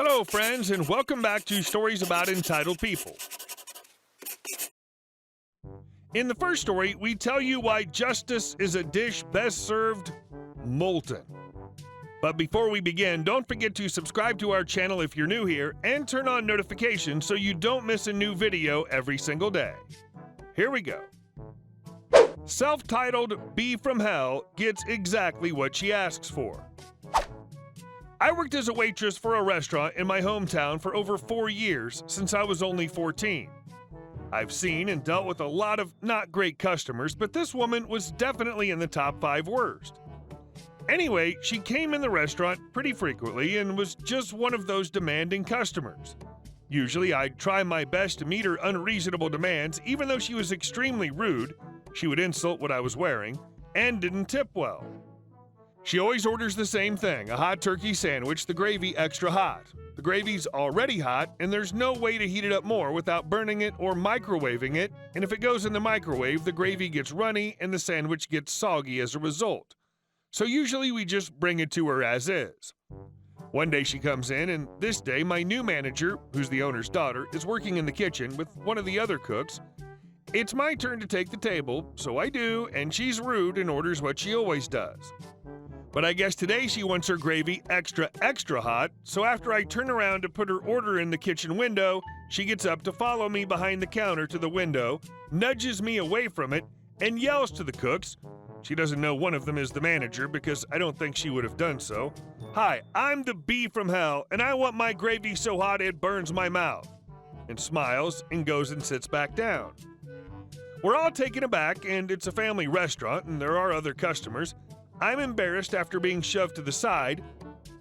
Hello, friends, and welcome back to Stories About Entitled People. In the first story, we tell you why justice is a dish best served molten. But before we begin, don't forget to subscribe to our channel if you're new here and turn on notifications so you don't miss a new video every single day. Here we go. Self-titled Bee from Hell gets exactly what she asks for. I worked as a waitress for a restaurant in my hometown for over 4 years since I was only 14. I've seen and dealt with a lot of not great customers, but this woman was definitely in the top 5 worst. Anyway, she came in the restaurant pretty frequently and was just one of those demanding customers. Usually I'd try my best to meet her unreasonable demands, even though she was extremely rude, she would insult what I was wearing, and didn't tip well. She always orders the same thing, a hot turkey sandwich, the gravy extra hot. The gravy's already hot, and there's no way to heat it up more without burning it or microwaving it, and if it goes in the microwave, the gravy gets runny and the sandwich gets soggy as a result. So usually we just bring it to her as is. One day she comes in, and this day my new manager, who's the owner's daughter, is working in the kitchen with one of the other cooks. It's my turn to take the table, so I do, and she's rude and orders what she always does. But I guess today she wants her gravy extra hot, so after I turn around to put her order in the kitchen window, she gets up to follow me behind the counter to the window, nudges me away from it, and yells to the cooks. She doesn't know one of them is the manager because I don't think she would have done so. "Hi, I'm the bee from hell, and I want my gravy so hot it burns my mouth," and smiles and goes and sits back down. We're all taken aback, and it's a family restaurant, and there are other customers. I'm embarrassed after being shoved to the side.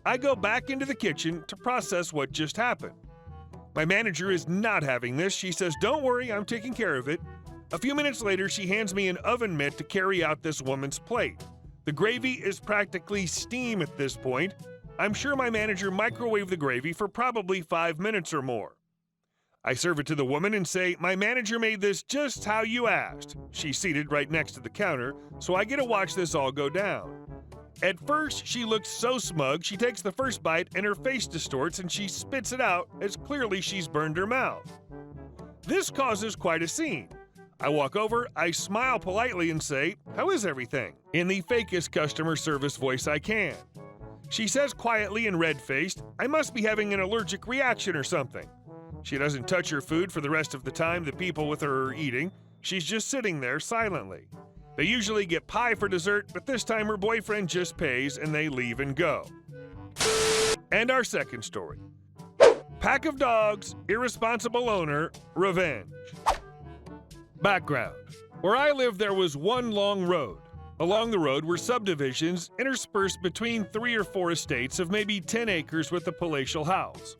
I go back into the kitchen to process what just happened. My manager is not having this. She says, "Don't worry, I'm taking care of it." A few minutes later, she hands me an oven mitt to carry out this woman's plate. The gravy is practically steam at this point. I'm sure my manager microwaved the gravy for probably 5 minutes or more. I serve it to the woman and say, "My manager made this just how you asked." She's seated right next to the counter, so I get to watch this all go down. At first, she looks so smug, she takes the first bite and her face distorts and she spits it out as clearly she's burned her mouth. This causes quite a scene. I walk over, I smile politely and say, "How is everything?" in the fakest customer service voice I can. She says quietly and red-faced, "I must be having an allergic reaction or something." She doesn't touch her food for the rest of the time the people with her are eating. She's just sitting there silently. They usually get pie for dessert, but this time her boyfriend just pays and they leave and go. And our second story. Pack of dogs, irresponsible owner, revenge. Background. Where I live there was one long road. Along the road were subdivisions interspersed between 3 or 4 estates of maybe 10 acres with a palatial house.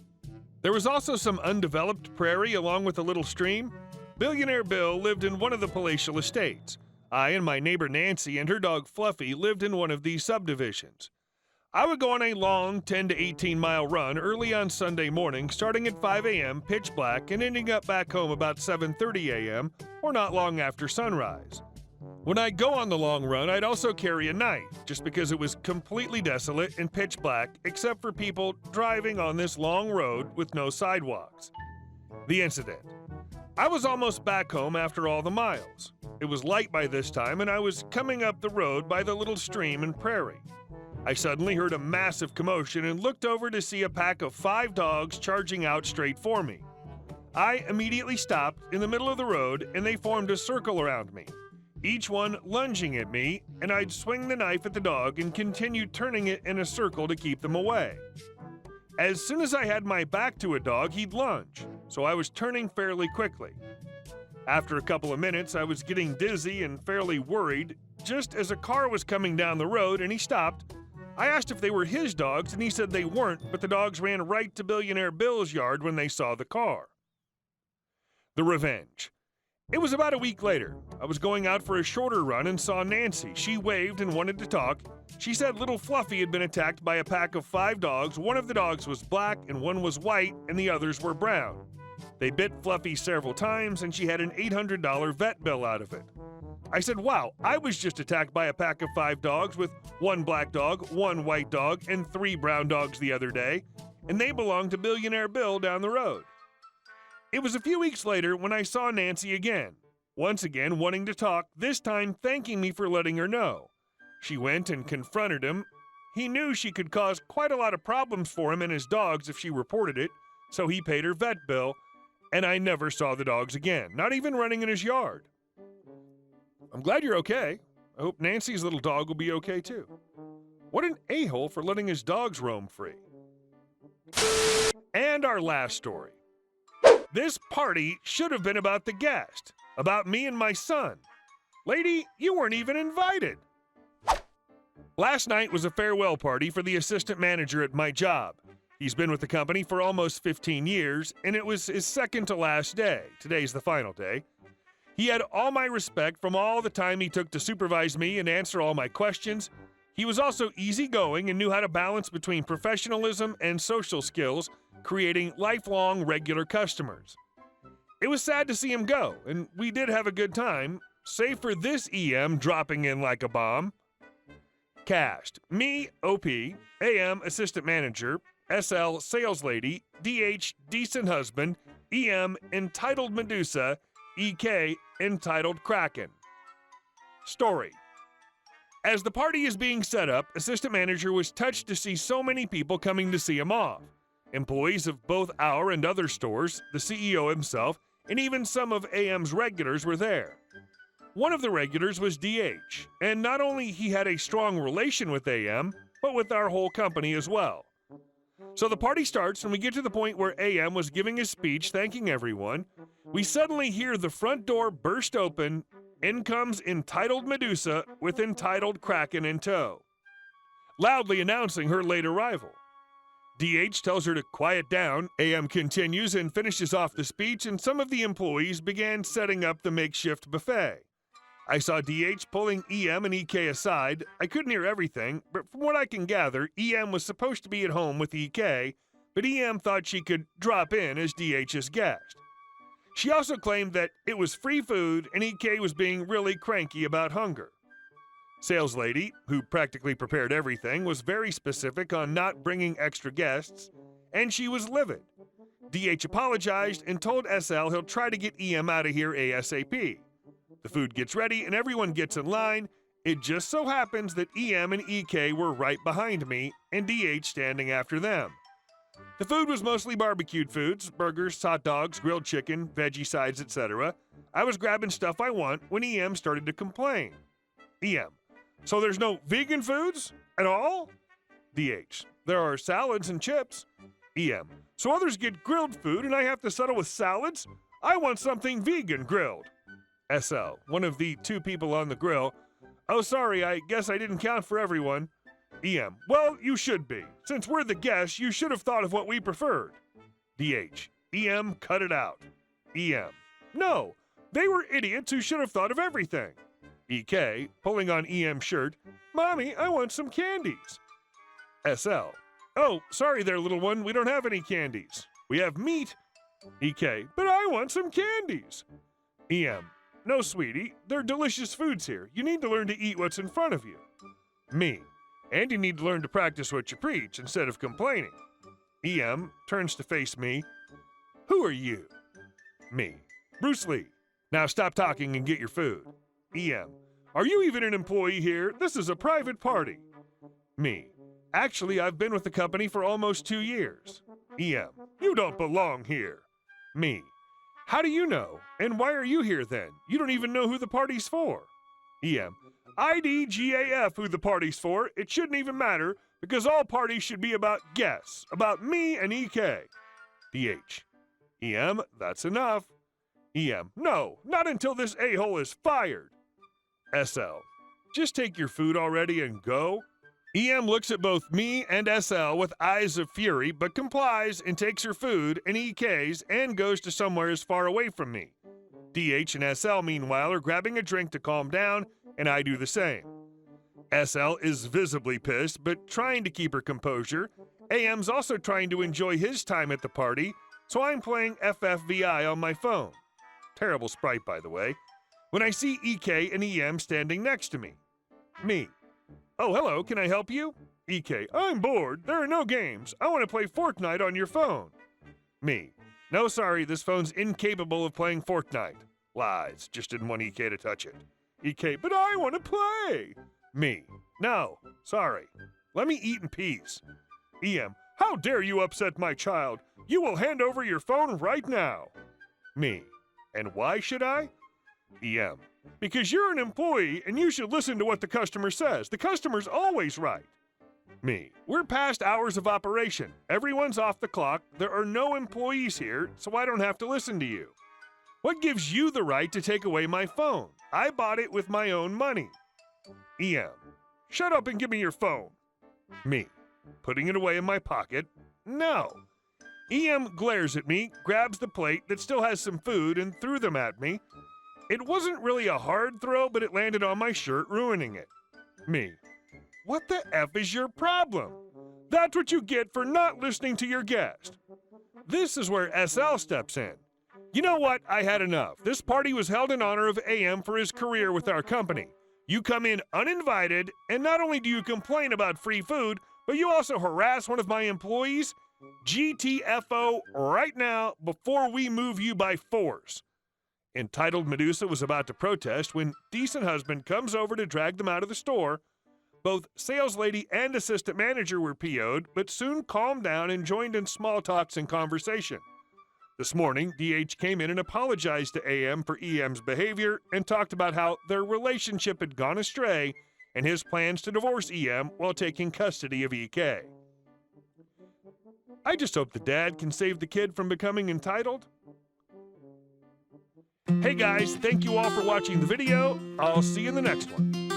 There was also some undeveloped prairie along with a little stream. Billionaire Bill lived in one of the palatial estates. I and my neighbor Nancy and her dog Fluffy lived in one of these subdivisions. I would go on a long 10 to 18 mile run early on Sunday morning, starting at 5 a.m., pitch black, and ending up back home about 7:30 a.m., or not long after sunrise. When I'd go on the long run, I'd also carry a knife, just because it was completely desolate and pitch black, except for people driving on this long road with no sidewalks. The incident. I was almost back home after all the miles. It was light by this time, and I was coming up the road by the little stream and prairie. I suddenly heard a massive commotion and looked over to see a pack of 5 dogs charging out straight for me. I immediately stopped in the middle of the road, and they formed a circle around me, each one lunging at me, and I'd swing the knife at the dog and continue turning it in a circle to keep them away. As soon as I had my back to a dog, he'd lunge, so I was turning fairly quickly. After a couple of minutes, I was getting dizzy and fairly worried, just as a car was coming down the road and he stopped. I asked if they were his dogs, and he said they weren't, but the dogs ran right to Billionaire Bill's yard when they saw the car. The revenge. It was about a week later. I was going out for a shorter run and saw Nancy. She waved and wanted to talk. She said little Fluffy had been attacked by a pack of 5 dogs. One of the dogs was black and one was white and the others were brown. They bit Fluffy several times and she had an $800 vet bill out of it. I said, "Wow, I was just attacked by a pack of 5 dogs with 1 black dog, 1 white dog, and 3 brown dogs the other day. and they belonged to Billionaire Bill down the road. It was a few weeks later when I saw Nancy again, once again wanting to talk, this time thanking me for letting her know. She went and confronted him. He knew she could cause quite a lot of problems for him and his dogs if she reported it, so he paid her vet bill, and I never saw the dogs again, not even running in his yard. I'm glad you're okay. I hope Nancy's little dog will be okay too. What an a-hole for letting his dogs roam free. And our last story. This party should have been about the guest, about me and my son. Lady, you weren't even invited. Last night was a farewell party for the assistant manager at my job. He's been with the company for almost 15 years, and it was his second to last day. Today's the final day. He had all my respect from all the time he took to supervise me and answer all my questions. He was also easygoing and knew how to balance between professionalism and social skills, creating lifelong regular customers. It was sad to see him go, and we did have a good time, save for this EM dropping in like a bomb. Cast: me, OP, AM, assistant manager, SL, sales lady, DH, decent husband, EM, entitled Medusa, EK, entitled Kraken. Story: as the party is being set up, assistant manager was touched to see so many people coming to see him off. Employees of both our and other stores, the CEO himself, and even some of AM's regulars were there. One of the regulars was DH, and not only he had a strong relation with AM, but with our whole company as well. So the party starts and we get to the point where AM was giving his speech thanking everyone. We suddenly hear the front door burst open. In comes entitled Medusa with entitled Kraken in tow, loudly announcing her late arrival. DH tells her to quiet down. AM continues and finishes off the speech, and some of the employees began setting up the makeshift buffet. I saw DH pulling EM and EK aside. I couldn't hear everything, but from what I can gather, EM was supposed to be at home with EK, but EM thought she could drop in as DH's guest. She also claimed that it was free food and EK was being really cranky about hunger. Sales lady, who practically prepared everything, was very specific on not bringing extra guests, and she was livid. DH apologized and told SL he'll try to get EM out of here ASAP. The food gets ready and everyone gets in line. It just so happens that EM and EK were right behind me and DH standing after them. The food was mostly barbecued foods, burgers, hot dogs, grilled chicken, veggie sides, etc. I was grabbing stuff I want when EM started to complain. EM: so there's no vegan foods at all? DH: there are salads and chips. EM: so others get grilled food and I have to settle with salads? I want something vegan grilled. SL, one of the two people on the grill: oh, sorry, I guess I didn't count for everyone. EM: well, you should be. Since we're the guests, you should have thought of what we preferred. DH: EM, cut it out. EM: no, they were idiots who should have thought of everything. EK, pulling on EM's shirt: Mommy, I want some candies. SL: oh, sorry there, little one, we don't have any candies. We have meat. EK: but I want some candies. EM: no, sweetie, they're delicious foods here. You need to learn to eat what's in front of you. Me: and you need to learn to practice what you preach instead of complaining. EM turns to face me: who are you? Me: Bruce Lee. Now stop talking and get your food. EM: are you even an employee here? This is a private party. Me: actually, I've been with the company for almost 2 years. EM: you don't belong here. Me: how do you know? And why are you here then? You don't even know who the party's for. EM: IDGAF who the party's for. It shouldn't even matter, because all parties should be about guests, about me and EK. DH: EM, that's enough. EM: no, not until this a-hole is fired. SL: just take your food already and go. EM looks at both me and SL with eyes of fury, but complies and takes her food and EK's and goes to somewhere as far away from me. DH and SL, meanwhile, are grabbing a drink to calm down, and I do the same. SL is visibly pissed, but trying to keep her composure. AM's also trying to enjoy his time at the party, so I'm playing FFVI on my phone. Terrible sprite, by the way. When I see EK and EM standing next to me. Me: oh, hello, can I help you? EK, I'm bored. There are no games. I want to play Fortnite on your phone. Me, no sorry, this phone's incapable of playing Fortnite. Lies, just didn't want EK to touch it. EK, but I want to play. Me, no, sorry. Let me eat in peace. EM, how dare you upset my child? You will hand over your phone right now. Me, and why should I? EM, because you're an employee and you should listen to what the customer says. The customer's always right. Me, we're past hours of operation. Everyone's off the clock. There are no employees here, so I don't have to listen to you. What gives you the right to take away my phone? I bought it with my own money. EM, shut up and give me your phone. Me, putting it away in my pocket. No. EM glares at me, grabs the plate that still has some food and threw them at me. It wasn't really a hard throw, but it landed on my shirt, ruining it. Me, what the F is your problem? That's what you get for not listening to your guest. This is where SL steps in. You know what? I had enough. This party was held in honor of AM for his career with our company. You come in uninvited, and not only do you complain about free food, but you also harass one of my employees? GTFO right now before we move you by force. Entitled Medusa was about to protest when Decent Husband comes over to drag them out of the store. Both sales lady and assistant manager were PO'd, but soon calmed down and joined in small talks and conversation. This morning, DH came in and apologized to AM for EM's behavior and talked about how their relationship had gone astray and his plans to divorce EM while taking custody of EK. I just hope the dad can save the kid from becoming entitled. Hey guys, thank you all for watching the video. I'll see you in the next one.